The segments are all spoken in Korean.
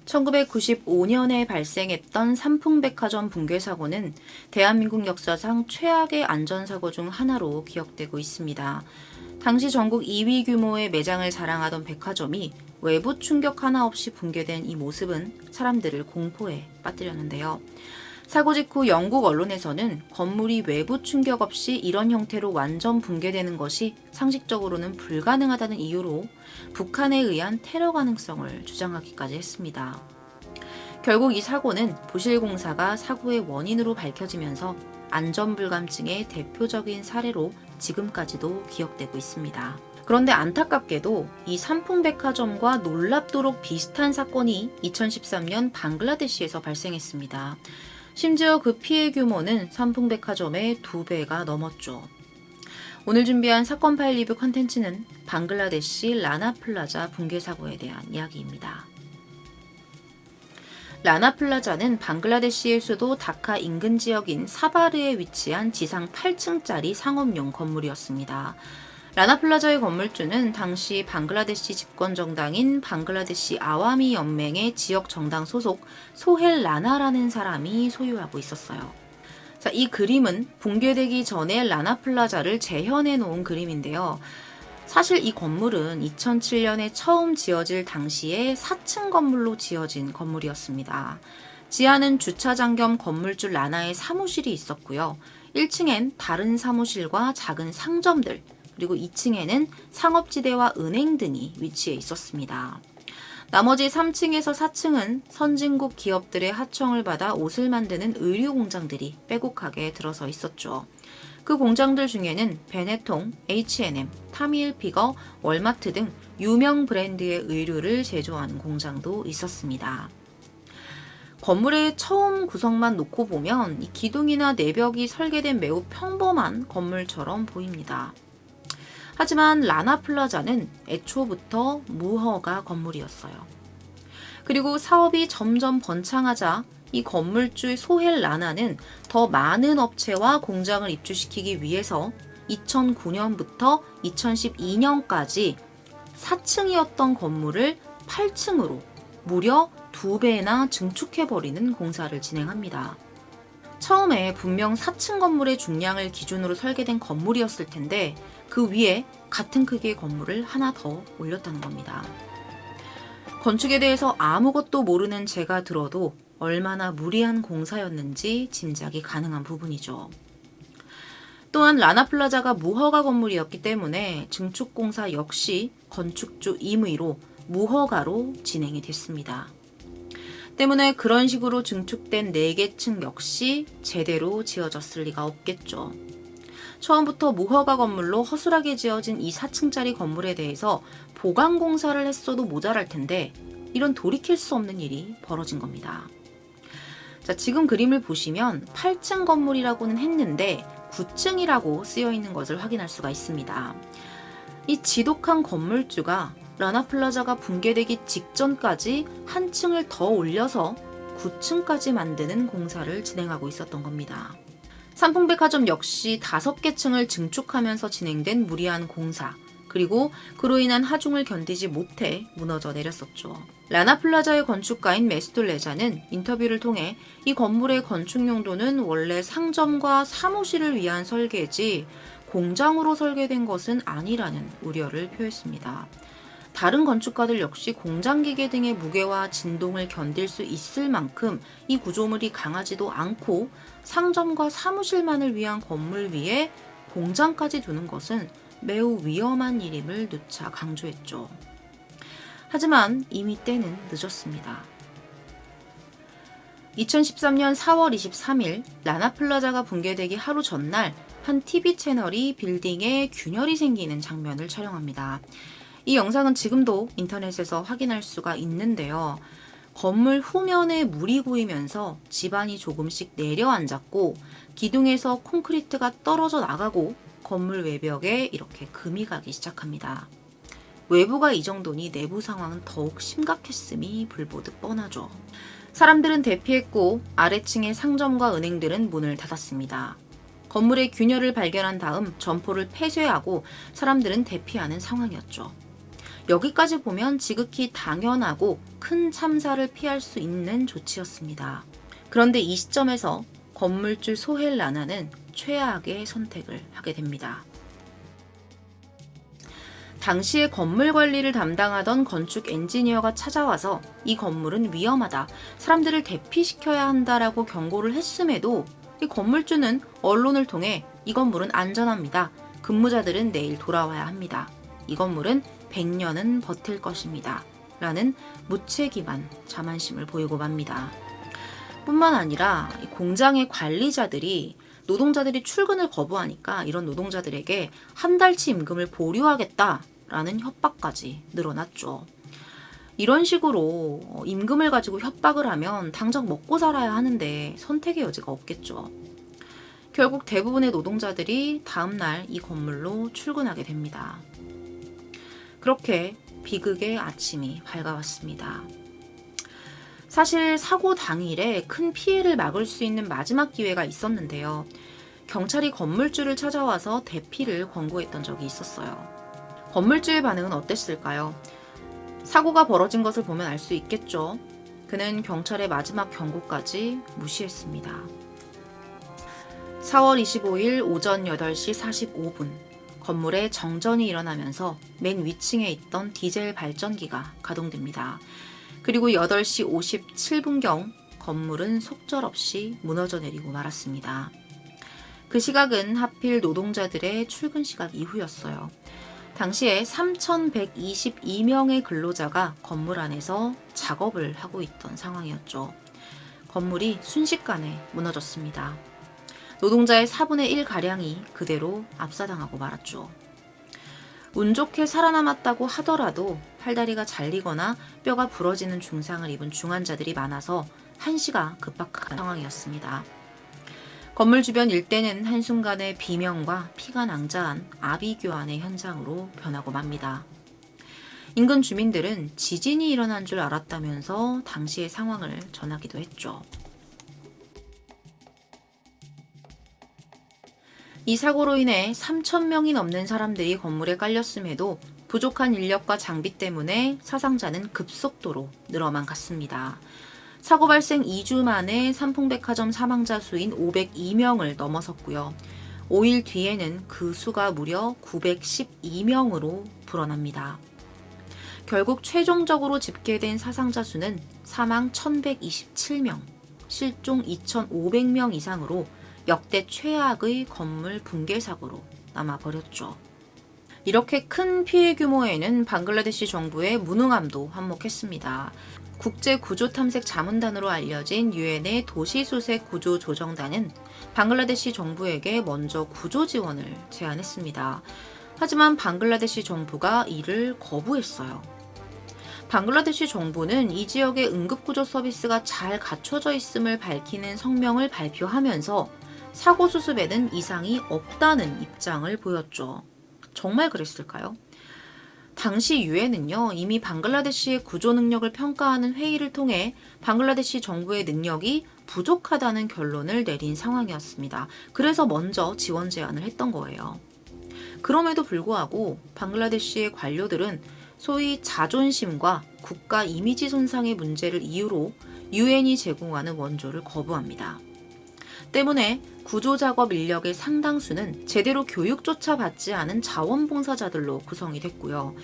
1995년에 발생했던 삼풍백화점 붕괴 사고는 대한민국 역사상 최악의 안전사고 중 하나로 기억되고 있습니다. 당시 전국 2위 규모의 매장을 자랑하던 백화점이 외부 충격 하나 없이 붕괴된 이 모습은 사람들을 공포에 빠뜨렸는데요. 사고 직후 영국 언론에서는 건물이 외부 충격 없이 이런 형태로 완전 붕괴되는 것이 상식적으로는 불가능하다는 이유로 북한에 의한 테러 가능성을 주장하기까지 했습니다. 결국 이 사고는 부실공사가 사고의 원인으로 밝혀지면서 안전불감증의 대표적인 사례로 지금까지도 기억되고 있습니다. 그런데 안타깝게도 이 삼풍백화점과 놀랍도록 비슷한 사건이 2013년 방글라데시에서 발생했습니다. 심지어 그 피해 규모는 삼풍백화점의 2배가 넘었죠. 오늘 준비한 사건 파일 리뷰 컨텐츠는 방글라데시 라나플라자 붕괴 사고에 대한 이야기입니다. 라나플라자는 방글라데시의 수도 다카 인근 지역인 사바르에 위치한 지상 8층짜리 상업용 건물이었습니다. 라나플라자의 건물주는 당시 방글라데시 집권 정당인 방글라데시 아와미 연맹의 지역 정당 소속 소헬 라나라는 사람이 소유하고 있었어요. 자, 이 그림은 붕괴되기 전에 라나플라자를 재현해 놓은 그림인데요. 사실 이 건물은 2007년에 처음 지어질 당시에 4층 건물로 지어진 건물이었습니다. 지하는 주차장 겸 건물주 라나의 사무실이 있었고요. 1층엔 다른 사무실과 작은 상점들, 그리고 2층에는 상업지대와 은행 등이 위치해 있었습니다. 나머지 3층에서 4층은 선진국 기업들의 하청을 받아 옷을 만드는 의류 공장들이 빼곡하게 들어서 있었죠. 그 공장들 중에는 베네통, H&M, 타미힐피거, 월마트 등 유명 브랜드의 의류를 제조하는 공장도 있었습니다. 건물의 처음 구성만 놓고 보면 이 기둥이나 내벽이 설계된 매우 평범한 건물처럼 보입니다. 하지만 라나플라자는 애초부터 무허가 건물이었어요. 그리고 사업이 점점 번창하자 이 건물주의 소헬 라나는 더 많은 업체와 공장을 입주시키기 위해서 2009년부터 2012년까지 4층이었던 건물을 8층으로 무려 2배나 증축해버리는 공사를 진행합니다. 처음에 분명 4층 건물의 중량을 기준으로 설계된 건물이었을 텐데 그 위에 같은 크기의 건물을 하나 더 올렸다는 겁니다. 건축에 대해서 아무것도 모르는 제가 들어도 얼마나 무리한 공사였는지 짐작이 가능한 부분이죠. 또한 라나플라자가 무허가 건물이었기 때문에 증축공사 역시 건축주 임의로 무허가로 진행이 됐습니다. 때문에 그런 식으로 증축된 4개 층 역시 제대로 지어졌을 리가 없겠죠. 처음부터 무허가 건물로 허술하게 지어진 이 4층짜리 건물에 대해서 보강 공사를 했어도 모자랄 텐데 이런 돌이킬 수 없는 일이 벌어진 겁니다. 자, 지금 그림을 보시면 8층 건물이라고는 했는데 9층이라고 쓰여 있는 것을 확인할 수가 있습니다. 이 지독한 건물주가 라나플라자가 붕괴되기 직전까지 한 층을 더 올려서 9층까지 만드는 공사를 진행하고 있었던 겁니다. 삼풍백화점 역시 5개 층을 증축하면서 진행된 무리한 공사, 그리고 그로 인한 하중을 견디지 못해 무너져 내렸었죠. 라나플라자의 건축가인 메스툴 레자는 인터뷰를 통해 이 건물의 건축 용도는 원래 상점과 사무실을 위한 설계지 공장으로 설계된 것은 아니라는 우려를 표했습니다. 다른 건축가들 역시 공장기계 등의 무게와 진동을 견딜 수 있을 만큼 이 구조물이 강하지도 않고 상점과 사무실만을 위한 건물 위에 공장까지 두는 것은 매우 위험한 일임을 누차 강조했죠. 하지만 이미 때는 늦었습니다. 2013년 4월 23일 라나플라자가 붕괴되기 하루 전날 한 TV 채널이 빌딩에 균열이 생기는 장면을 촬영합니다. 이 영상은 지금도 인터넷에서 확인할 수가 있는데요. 건물 후면에 물이 고이면서 지반이 조금씩 내려앉았고 기둥에서 콘크리트가 떨어져 나가고 건물 외벽에 이렇게 금이 가기 시작합니다. 외부가 이 정도니 내부 상황은 더욱 심각했음이 불보듯 뻔하죠. 사람들은 대피했고 아래층의 상점과 은행들은 문을 닫았습니다. 건물의 균열을 발견한 다음 점포를 폐쇄하고 사람들은 대피하는 상황이었죠. 여기까지 보면 지극히 당연하고 큰 참사를 피할 수 있는 조치였습니다. 그런데 이 시점에서 건물주 소헬 라나는 최악의 선택을 하게 됩니다. 당시에 건물 관리를 담당하던 건축 엔지니어가 찾아와서 이 건물은 위험하다, 사람들을 대피시켜야 한다라고 경고를 했음에도 이 건물주는 언론을 통해 이 건물은 안전합니다. 근무자들은 내일 돌아와야 합니다. 이 건물은 100년은 버틸 것입니다. 라는 무책임한 자만심을 보이고 맙니다. 뿐만 아니라 공장의 관리자들이 노동자들이 출근을 거부하니까 이런 노동자들에게 한 달치 임금을 보류하겠다라는 협박까지 늘어났죠. 이런 식으로 임금을 가지고 협박을 하면 당장 먹고 살아야 하는데 선택의 여지가 없겠죠. 결국 대부분의 노동자들이 다음날 이 건물로 출근하게 됩니다. 그렇게 비극의 아침이 밝아왔습니다. 사실 사고 당일에 큰 피해를 막을 수 있는 마지막 기회가 있었는데요. 경찰이 건물주를 찾아와서 대피를 권고했던 적이 있었어요. 건물주의 반응은 어땠을까요? 사고가 벌어진 것을 보면 알 수 있겠죠. 그는 경찰의 마지막 경고까지 무시했습니다. 4월 25일 오전 8시 45분, 건물에 정전이 일어나면서 맨 위층에 있던 디젤 발전기가 가동됩니다. 그리고 8시 57분경 건물은 속절없이 무너져 내리고 말았습니다. 그 시각은 하필 노동자들의 출근 시각 이후였어요. 당시에 3,122명의 근로자가 건물 안에서 작업을 하고 있던 상황이었죠. 건물이 순식간에 무너졌습니다. 노동자의 4분의 1가량이 그대로 압사당하고 말았죠. 운 좋게 살아남았다고 하더라도 팔다리가 잘리거나 뼈가 부러지는 중상을 입은 중환자들이 많아서 한시가 급박한 상황이었습니다. 건물 주변 일대는 한순간에 비명과 피가 낭자한 아비규환의 현장으로 변하고 맙니다. 인근 주민들은 지진이 일어난 줄 알았다면서 당시의 상황을 전하기도 했죠. 이 사고로 인해 3,000명이 넘는 사람들이 건물에 깔렸음에도 부족한 인력과 장비 때문에 사상자는 급속도로 늘어만 갔습니다. 사고 발생 2주 만에 삼풍백화점 사망자 수인 502명을 넘어섰고요. 5일 뒤에는 그 수가 무려 912명으로 불어납니다. 결국 최종적으로 집계된 사상자 수는 사망 1,127명, 실종 2,500명 이상으로 역대 최악의 건물 붕괴 사고로 남아버렸죠. 이렇게 큰 피해 규모에는 방글라데시 정부의 무능함도 한몫했습니다. 국제구조탐색자문단으로 알려진 유엔의 도시수색구조조정단은 방글라데시 정부에게 먼저 구조 지원을 제안했습니다. 하지만 방글라데시 정부가 이를 거부했어요. 방글라데시 정부는 이 지역의 응급구조 서비스가 잘 갖춰져 있음을 밝히는 성명을 발표하면서 사고 수습에는 이상이 없다는 입장을 보였죠. 정말 그랬을까요? 당시 유엔은요, 이미 방글라데시의 구조 능력을 평가하는 회의를 통해 방글라데시 정부의 능력이 부족하다는 결론을 내린 상황이었습니다. 그래서 먼저 지원 제안을 했던 거예요. 그럼에도 불구하고 방글라데시의 관료들은 소위 자존심과 국가 이미지 손상의 문제를 이유로 유엔이 제공하는 원조를 거부합니다. 때문에 구조작업 인력의 상당수는 제대로 교육조차 받지 않은 자원봉사자들로 구성이 됐고요.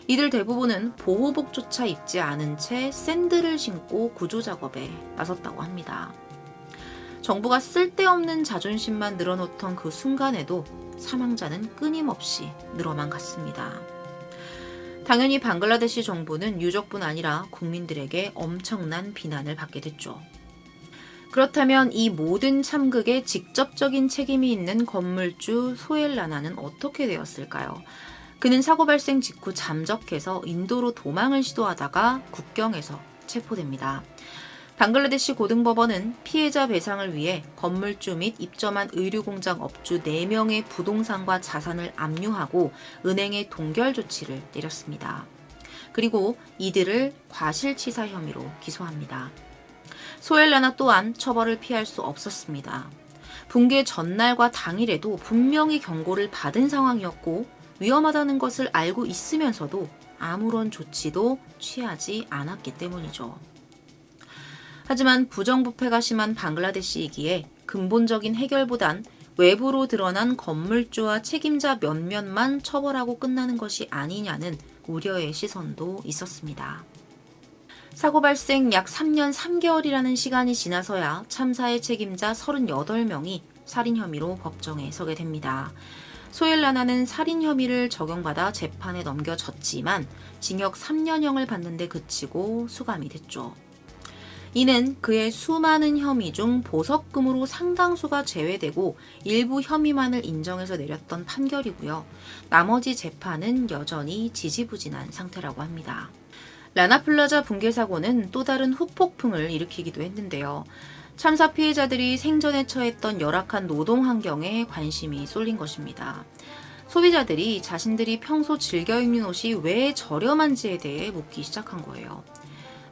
이들 대부분은 보호복조차 입지 않은 채 샌들을 신고 구조작업에 나섰다고 합니다. 정부가 쓸데없는 자존심만 늘어놓던 그 순간에도 사망자는 끊임없이 늘어만 갔습니다. 당연히 방글라데시 정부는 유족뿐 아니라 국민들에게 엄청난 비난을 받게 됐죠. 그렇다면 이 모든 참극에 직접적인 책임이 있는 건물주 소헬 라나는 어떻게 되었을까요? 그는 사고 발생 직후 잠적해서 인도로 도망을 시도하다가 국경에서 체포됩니다. 방글라데시 고등법원은 피해자 배상을 위해 건물주 및 입점한 의류공장 업주 4명의 부동산과 자산을 압류하고 은행에 동결 조치를 내렸습니다. 그리고 이들을 과실치사 혐의로 기소합니다. 소헬 라나 또한 처벌을 피할 수 없었습니다. 붕괴 전날과 당일에도 분명히 경고를 받은 상황이었고 위험하다는 것을 알고 있으면서도 아무런 조치도 취하지 않았기 때문이죠. 하지만 부정부패가 심한 방글라데시이기에 근본적인 해결보단 외부로 드러난 건물주와 책임자 몇몇만 처벌하고 끝나는 것이 아니냐는 우려의 시선도 있었습니다. 사고 발생 약 3년 3개월이라는 시간이 지나서야 참사의 책임자 38명이 살인 혐의로 법정에 서게 됩니다. 소엘 라나는 살인 혐의를 적용받아 재판에 넘겨졌지만 징역 3년형을 받는데 그치고 수감이 됐죠. 이는 그의 수많은 혐의 중 보석금으로 상당수가 제외되고 일부 혐의만을 인정해서 내렸던 판결이고요. 나머지 재판은 여전히 지지부진한 상태라고 합니다. 라나플라자 붕괴 사고는 또 다른 후폭풍을 일으키기도 했는데요. 참사 피해자들이 생전에 처했던 열악한 노동 환경에 관심이 쏠린 것입니다. 소비자들이 자신들이 평소 즐겨 입는 옷이 왜 저렴한지에 대해 묻기 시작한 거예요.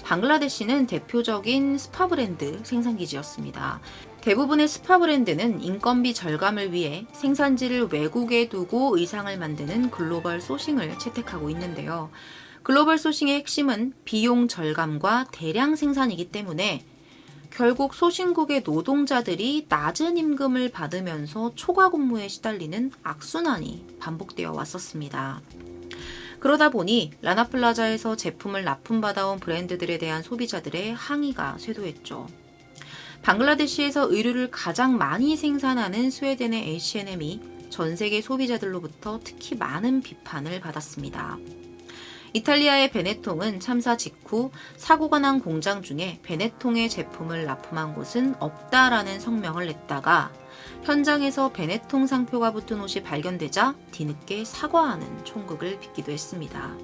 방글라데시는 대표적인 스파 브랜드 생산기지였습니다. 대부분의 스파 브랜드는 인건비 절감을 위해 생산지를 외국에 두고 의상을 만드는 글로벌 소싱을 채택하고 있는데요. 글로벌 소싱의 핵심은 비용 절감과 대량 생산이기 때문에 결국 소싱국의 노동자들이 낮은 임금을 받으면서 초과 근무에 시달리는 악순환이 반복되어 왔었습니다. 그러다 보니 라나플라자에서 제품을 납품받아온 브랜드들에 대한 소비자들의 항의가 쇄도했죠. 방글라데시에서 의류를 가장 많이 생산하는 스웨덴의 H&M이 전 세계 소비자들로부터 특히 많은 비판을 받았습니다. 이탈리아의 베네통은 참사 직후 사고가 난 공장 중에 베네통의 제품을 납품한 곳은 없다라는 성명을 냈다가 현장에서 베네통 상표가 붙은 옷이 발견되자 뒤늦게 사과하는 총극을 빚기도 했습니다.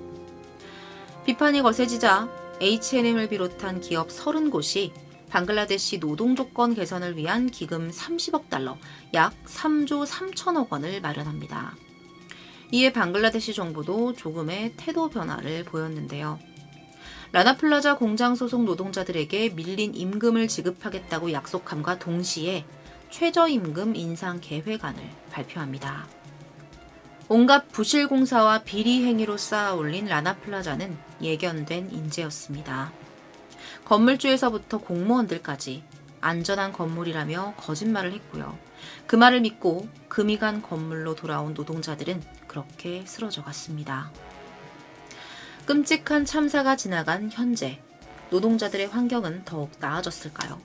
비판이 거세지자 H&M을 비롯한 기업 30곳이 방글라데시 노동 조건 개선을 위한 기금 30억 달러, 약 3조 3천억 원을 마련합니다. 이에 방글라데시 정부도 조금의 태도 변화를 보였는데요. 라나플라자 공장 소속 노동자들에게 밀린 임금을 지급하겠다고 약속함과 동시에 최저임금 인상 계획안을 발표합니다. 온갖 부실 공사와 비리 행위로 쌓아올린 라나플라자는 예견된 인재였습니다. 건물주에서부터 공무원들까지 안전한 건물이라며 거짓말을 했고요. 그 말을 믿고 금이 간 건물로 돌아온 노동자들은 그렇게 쓰러져 갔습니다. 끔찍한 참사가 지나간 현재, 노동자들의 환경은 더욱 나아졌을까요?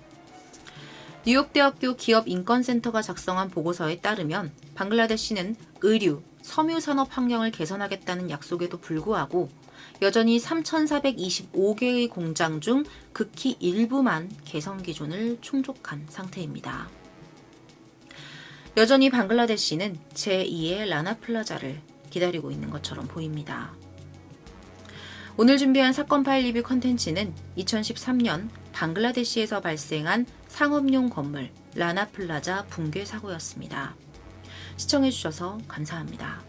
뉴욕대학교 기업인권센터가 작성한 보고서에 따르면 방글라데시는 의류, 섬유산업 환경을 개선하겠다는 약속에도 불구하고 여전히 3,425개의 공장 중 극히 일부만 개선 기준을 충족한 상태입니다. 여전히 방글라데시는 제2의 라나플라자를 기다리고 있는 것처럼 보입니다. 오늘 준비한 사건 파일 리뷰 컨텐츠는 2013년 방글라데시에서 발생한 상업용 건물 라나플라자 붕괴 사고였습니다. 시청해주셔서 감사합니다.